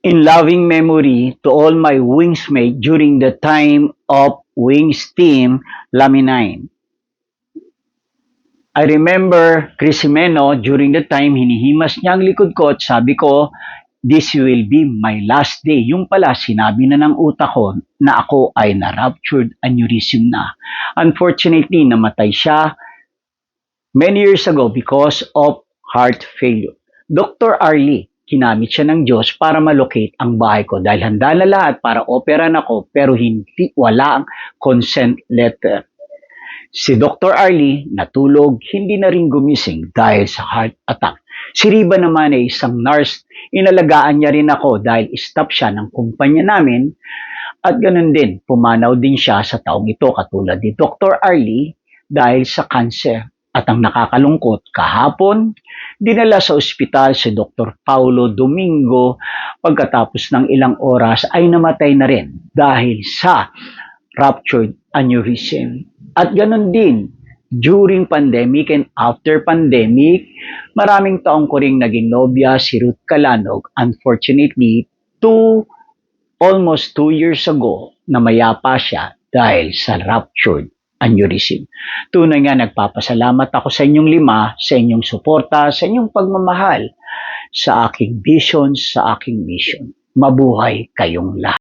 In loving memory to all my wings mate during the time of Wings Team Laminine. I remember Chris Jimeno during the time hinihimas niya ang likod ko at sabi ko, this will be my last day. Yung pala, sinabi na ng utak ko na ako ay na-ruptured aneurysm na. Unfortunately, namatay siya many years ago because of heart failure. Dr. Arlie, kinamit siya ng Diyos para malocate ang bahay ko dahil handa na lahat para operan ako pero wala ang consent letter. Si Dr. Arlie natulog, hindi na rin gumising dahil sa heart attack. Si Riba naman ay isang nurse, inalagaan niya rin ako dahil staff siya ng kumpanya namin at ganun din, pumanaw din siya sa taong ito katulad ni Dr. Arlie dahil sa cancer. At ang nakakalungkot, kahapon, dinala sa ospital si Dr. Paulo Domingo pagkatapos ng ilang oras ay namatay na rin dahil sa ruptured aneurysm. At ganun din, during pandemic and after pandemic, maraming taong ko ring naging nobya si Ruth Calanog. Unfortunately, almost 2 years ago, namayapa siya dahil sa ruptured aneurysm. Tunay nga nagpapasalamat ako sa inyong 5, sa inyong suporta, sa inyong pagmamahal, sa aking vision, sa aking mission. Mabuhay kayong lahat.